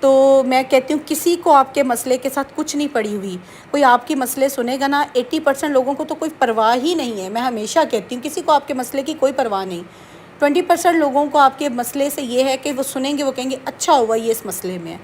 تو میں کہتی ہوں کسی کو آپ کے مسئلے کے ساتھ کچھ نہیں پڑی ہوئی. کوئی آپ کی مسئلے سنے گا نا, 80% لوگوں کو تو کوئی پرواہ ہی نہیں ہے. میں ہمیشہ کہتی ہوں کسی کو آپ کے مسئلے کی کوئی پرواہ نہیں. 20% لوگوں کو آپ کے مسئلے سے یہ ہے کہ وہ سنیں گے, وہ کہیں گے اچھا ہوا یہ اس مسئلے میں ہے.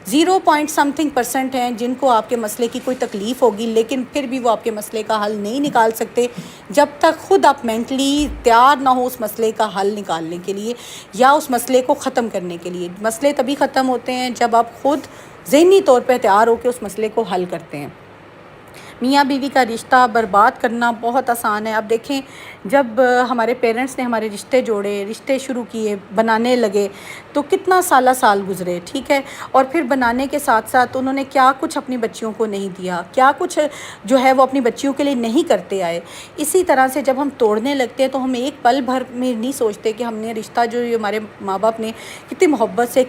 0 پوائنٹ سم تھنگ % ہیں جن کو آپ کے مسئلے کی کوئی تکلیف ہوگی, لیکن پھر بھی وہ آپ کے مسئلے کا حل نہیں نکال سکتے جب تک خود آپ مینٹلی تیار نہ ہو اس مسئلے کا حل نکالنے کے لیے یا اس مسئلے کو ختم کرنے کے لیے. مسئلے تبھی ختم ہوتے ہیں جب آپ خود ذہنی طور پہ تیار ہو کے اس مسئلے کو حل کرتے ہیں. میاں بیوی کا رشتہ برباد کرنا بہت آسان ہے. اب دیکھیں, جب ہمارے پیرنٹس نے ہمارے رشتے جوڑے, رشتے شروع کیے, بنانے لگے, تو کتنا سال گزرے, ٹھیک ہے, اور پھر بنانے کے ساتھ ساتھ انہوں نے کیا کچھ اپنی بچیوں کو نہیں دیا, کیا کچھ جو ہے وہ اپنی بچیوں کے لیے نہیں کرتے آئے. اسی طرح سے جب ہم توڑنے لگتے ہیں تو ہم ایک پل بھر میں نہیں سوچتے کہ ہم نے رشتہ جو ہمارے ماں باپ نے کتنی محبت سے,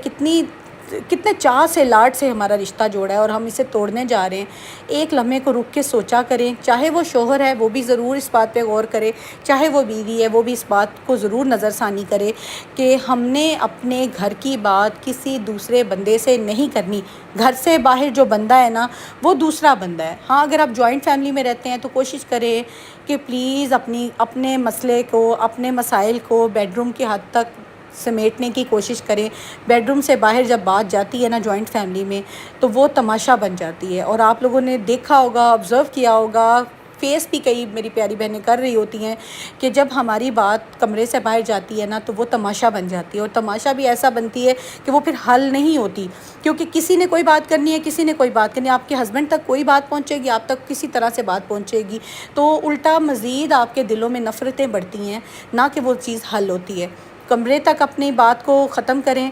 کتنے چاہ سے, لاڈ سے ہمارا رشتہ جوڑا ہے, اور ہم اسے توڑنے جا رہے ہیں. ایک لمحے کو رک کے سوچا کریں. چاہے وہ شوہر ہے وہ بھی ضرور اس بات پہ غور کرے, چاہے وہ بیوی ہے وہ بھی اس بات کو ضرور نظر ثانی کرے کہ ہم نے اپنے گھر کی بات کسی دوسرے بندے سے نہیں کرنی. گھر سے باہر جو بندہ ہے نا وہ دوسرا بندہ ہے. ہاں, اگر آپ جوائنٹ فیملی میں رہتے ہیں تو کوشش کریں کہ پلیز اپنے مسئلے کو, اپنے مسائل کو بیڈ روم کی حد تک سمیٹنے کی کوشش کریں. بیڈ روم سے باہر جب بات جاتی ہے نا جوائنٹ فیملی میں تو وہ تماشا بن جاتی ہے. اور آپ لوگوں نے دیکھا ہوگا, آبزرو کیا ہوگا, فیس بھی کئی میری پیاری بہنیں کر رہی ہوتی ہیں کہ جب ہماری بات کمرے سے باہر جاتی ہے نا تو وہ تماشا بن جاتی ہے. اور تماشا بھی ایسا بنتی ہے کہ وہ پھر حل نہیں ہوتی, کیونکہ کسی نے کوئی بات کرنی ہے, کسی نے کوئی بات کرنی ہے. آپ کے ہسبینڈ تک کوئی بات پہنچے گی, آپ تک کسی طرح سے بات پہنچے گی, تو الٹا مزید آپ کے دلوں میں نفرتیں بڑھتی ہیں, نہ کہ وہ چیز حل ہوتی ہے. کمرے تک اپنی بات کو ختم کریں.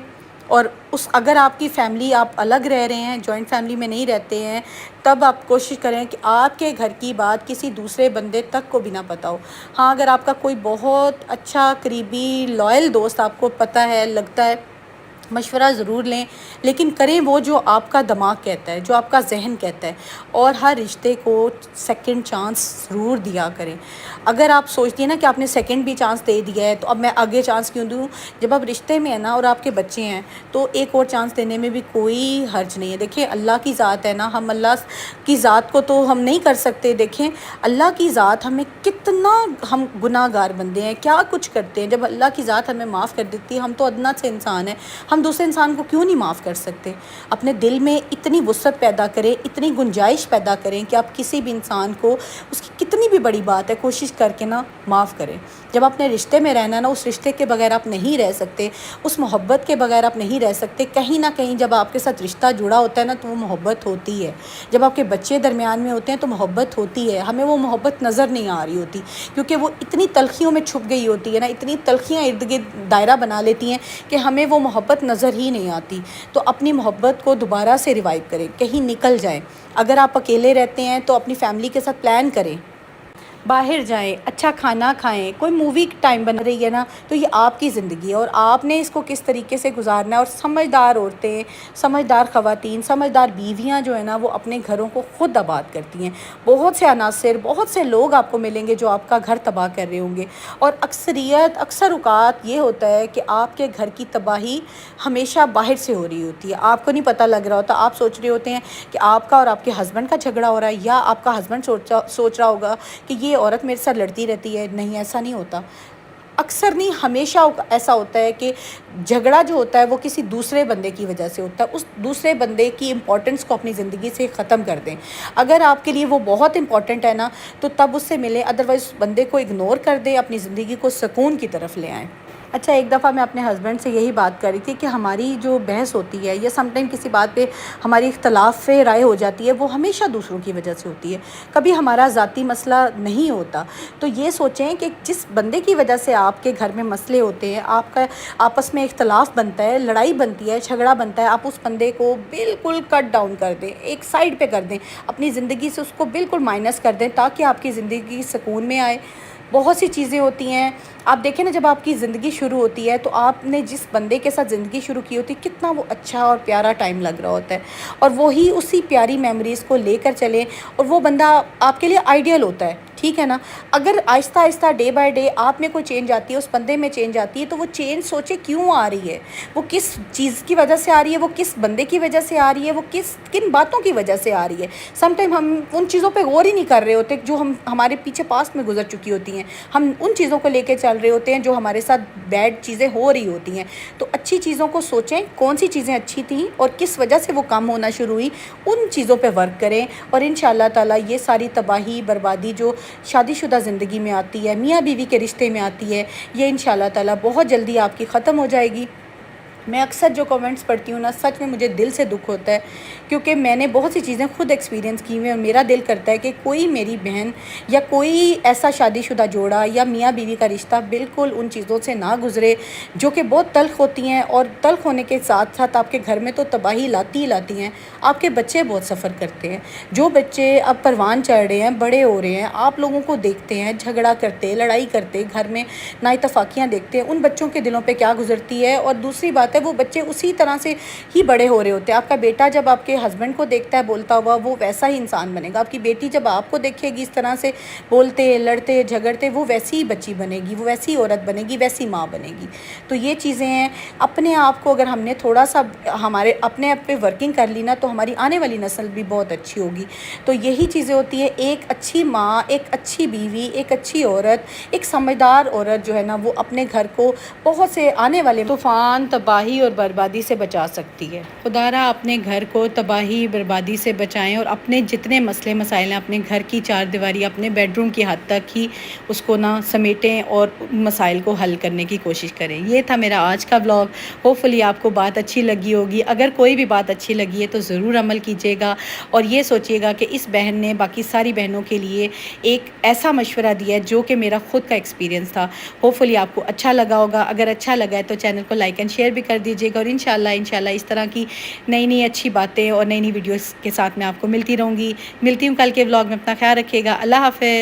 اور اگر آپ کی فیملی, آپ الگ رہ رہے ہیں, جوائنٹ فیملی میں نہیں رہتے ہیں, تب آپ کوشش کریں کہ آپ کے گھر کی بات کسی دوسرے بندے تک کو بھی نہ پتہ ہو. ہاں, اگر آپ کا کوئی بہت اچھا قریبی لائل دوست آپ کو پتہ ہے, لگتا ہے, مشورہ ضرور لیں, لیکن کریں وہ جو آپ کا دماغ کہتا ہے, جو آپ کا ذہن کہتا ہے. اور ہر رشتے کو سیکنڈ چانس ضرور دیا کریں. اگر آپ سوچتی ہیں نا کہ آپ نے سیکنڈ بھی چانس دے دیا ہے تو اب میں آگے چانس کیوں دوں. جب آپ رشتے میں ہیں نا اور آپ کے بچے ہیں تو ایک اور چانس دینے میں بھی کوئی حرج نہیں ہے. دیکھیں, اللہ کی ذات ہے نا, ہم اللہ کی ذات کو تو ہم نہیں کر سکتے. دیکھیں, اللہ کی ذات ہمیں کتنا, ہم گناہ گار بندے ہیں, کیا کچھ کرتے ہیں. جب اللہ کی ذات ہمیں معاف کر دیتی ہے, ہم تو ادنا سے انسان ہیں, ہم دوسرے انسان کو کیوں نہیں معاف کر سکتے. اپنے دل میں اتنی وسعت پیدا کریں, اتنی گنجائش پیدا کریں کہ آپ کسی بھی انسان کو, اس کی کتنی بھی بڑی بات ہے, کوشش کر کے نا معاف کریں. جب اپنے رشتے میں رہنا نا, اس رشتے کے بغیر آپ نہیں رہ سکتے, اس محبت کے بغیر آپ نہیں رہ سکتے. کہیں نہ کہیں جب آپ کے ساتھ رشتہ جڑا ہوتا ہے نا تو وہ محبت ہوتی ہے. جب آپ کے بچے درمیان میں ہوتے ہیں تو محبت ہوتی ہے. ہمیں وہ محبت نظر نہیں آ رہی ہوتی, کیونکہ وہ اتنی تلخیوں میں چھپ گئی ہوتی ہے نا, اتنی تلخیاں ارد گرد دائرہ بنا لیتی ہیں کہ ہمیں وہ محبت نظر ہی نہیں آتی. تو اپنی محبت کو دوبارہ سے ریوائیو کریں, کہیں نکل جائیں. اگر آپ اکیلے رہتے ہیں تو اپنی فیملی کے ساتھ پلان کریں, باہر جائیں, اچھا کھانا کھائیں. کوئی مووی ٹائم بن رہی ہے نا تو یہ آپ کی زندگی ہے اور آپ نے اس کو کس طریقے سے گزارنا ہے. اور سمجھدار عورتیں, سمجھدار خواتین, سمجھدار بیویاں جو ہیں نا وہ اپنے گھروں کو خود آباد کرتی ہیں. بہت سے عناصر, بہت سے لوگ آپ کو ملیں گے جو آپ کا گھر تباہ کر رہے ہوں گے, اور اکثر اوقات یہ ہوتا ہے کہ آپ کے گھر کی تباہی ہمیشہ باہر سے ہو رہی ہوتی ہے. آپ کو نہیں پتہ لگ رہا ہوتا, آپ سوچ رہے ہوتے ہیں کہ آپ کا اور آپ کے ہسبینڈ کا جھگڑا ہو رہا ہے, یا آپ کا ہسبینڈ سوچ رہا ہوگا کہ یہ عورت میرے ساتھ لڑتی رہتی ہے. نہیں, ایسا نہیں ہوتا. اکثر نہیں, ہمیشہ ایسا ہوتا ہے کہ جھگڑا جو ہوتا ہے وہ کسی دوسرے بندے کی وجہ سے ہوتا ہے. اس دوسرے بندے کی امپورٹنس کو اپنی زندگی سے ختم کر دیں. اگر آپ کے لیے وہ بہت امپورٹنٹ ہے نا تو تب اس سے ملیں, ادروائز بندے کو اگنور کر دیں, اپنی زندگی کو سکون کی طرف لے آئیں. اچھا, ایک دفعہ میں اپنے ہسبینڈ سے یہی بات کر رہی تھی کہ ہماری جو بحث ہوتی ہے یا سم ٹائم کسی بات پہ ہماری اختلاف رائے ہو جاتی ہے, وہ ہمیشہ دوسروں کی وجہ سے ہوتی ہے, کبھی ہمارا ذاتی مسئلہ نہیں ہوتا. تو یہ سوچیں کہ جس بندے کی وجہ سے آپ کے گھر میں مسئلے ہوتے ہیں, آپ کا آپس میں اختلاف بنتا ہے, لڑائی بنتی ہے, جھگڑا بنتا ہے, آپ اس بندے کو بالکل کٹ ڈاؤن کر دیں, ایک سائڈ پہ کر دیں, اپنی زندگی سے اس کو بالکل مائنس کر دیں تاکہ آپ کی زندگی سکون میں آئے. بہت سی چیزیں ہوتی ہیں, آپ دیکھیں نا, جب آپ کی زندگی شروع ہوتی ہے تو آپ نے جس بندے کے ساتھ زندگی شروع کی ہوتی ہے کتنا وہ اچھا اور پیارا ٹائم لگ رہا ہوتا ہے, اور وہی اسی پیاری میموریز کو لے کر چلیں, اور وہ بندہ آپ کے لیے آئیڈیل ہوتا ہے. ٹھیک ہے نا. اگر آہستہ آہستہ ڈے بائی ڈے آپ میں کوئی چینج آتی ہے, اس بندے میں چینج آتی ہے, تو وہ چینج سوچے کیوں آ رہی ہے, وہ کس چیز کی وجہ سے آ رہی ہے, وہ کس بندے کی وجہ سے آ رہی ہے, وہ کن باتوں کی وجہ سے آ رہی ہے. سم ٹائم ہم ان چیزوں پہ غور ہی نہیں کر رہے ہوتے جو ہمارے پیچھے پاسٹ میں گزر چکی ہوتی ہیں. ہم ان چیزوں کو لے کے چل رہے ہوتے ہیں جو ہمارے ساتھ بیڈ چیزیں ہو رہی ہوتی ہیں. تو اچھی چیزوں کو سوچیں, کون سی چیزیں اچھی تھیں اور کس وجہ سے وہ کم ہونا شروع ہوئی, ان چیزوں پہ ورک کریں. اور انشاءاللہ تعالیٰ یہ ساری تباہی بربادی جو شادی شدہ زندگی میں آتی ہے, میاں بیوی کے رشتے میں آتی ہے, یہ انشاءاللہ تعالیٰ بہت جلدی آپ کی ختم ہو جائے گی. میں اکثر جو کامنٹس پڑھتی ہوں نا, سچ میں مجھے دل سے دکھ ہوتا ہے, کیونکہ میں نے بہت سی چیزیں خود ایکسپیرینس کی ہوئی ہیں, اور میرا دل کرتا ہے کہ کوئی میری بہن یا کوئی ایسا شادی شدہ جوڑا یا میاں بیوی کا رشتہ بالکل ان چیزوں سے نہ گزرے جو کہ بہت تلخ ہوتی ہیں, اور تلخ ہونے کے ساتھ ساتھ آپ کے گھر میں تو تباہی لاتی ہی لاتی ہیں. آپ کے بچے بہت سفر کرتے ہیں. جو بچے اب پروان چڑھ رہے ہیں, بڑے ہو رہے ہیں, آپ لوگوں کو دیکھتے ہیں جھگڑا کرتے, لڑائی کرتے, گھر میں نا اتفاقیاں دیکھتے ہیں, ان بچوں کے دلوں پہ کیا گزرتی ہے. اور دوسری بات ہے, وہ بچے اسی طرح سے ہی بڑے ہو رہے ہوتے ہیں. آپ کا بیٹا جب آپ کے ہسبینڈ کو دیکھتا ہے بولتا ہوا, وہ ویسا ہی انسان بنے گا. آپ کی بیٹی جب آپ کو دیکھے گی اس طرح سے بولتے, لڑتے, جھگڑتے, وہ ویسی ہی بچی بنے گی, وہ ویسی عورت بنے گی, ویسی ماں بنے گی. تو یہ چیزیں ہیں. اپنے آپ کو اگر ہم نے تھوڑا سا ہمارے اپنے آپ پہ ورکنگ کر لی نا, تو ہماری آنے والی نسل بھی بہت اچھی ہوگی. تو یہی چیزیں ہوتی ہیں. ایک اچھی ماں, ایک اچھی بیوی, ایک اچھی عورت, ایک سمجھدار عورت جو ہے نا, وہ اپنے گھر کو بہت سے آنے والے طوفان, تباہی اور بربادی سے بچا سکتی ہے. خدا را اپنے گھر کو تباہی بربادی سے بچائیں, اور اپنے جتنے مسئلے مسائل ہیں اپنے گھر کی چار دیواری, اپنے بیڈ روم کی حد تک ہی اس کو نہ سمیٹیں اور مسائل کو حل کرنے کی کوشش کریں. یہ تھا میرا آج کا ولاگ. ہوپفلی آپ کو بات اچھی لگی ہوگی. اگر کوئی بھی بات اچھی لگی ہے تو ضرور عمل کیجیے گا, اور یہ سوچیے گا کہ اس بہن نے باقی ساری بہنوں کے لیے ایک ایسا مشورہ دیا ہے جو کہ میرا خود کا ایکسپیرینس تھا. ہوپفلی آپ کو اچھا لگا ہوگا. اگر اچھا لگا ہے تو چینل کو لائک اینڈ شیئر بھی کر دیجیے گا. اور انشاءاللہ اس طرح کی نئی اچھی باتیں اور نئی ویڈیوز کے ساتھ میں آپ کو ملتی رہوں گی. ملتی ہوں کل کے ولاگ میں. اپنا خیال رکھیے گا. اللہ حافظ.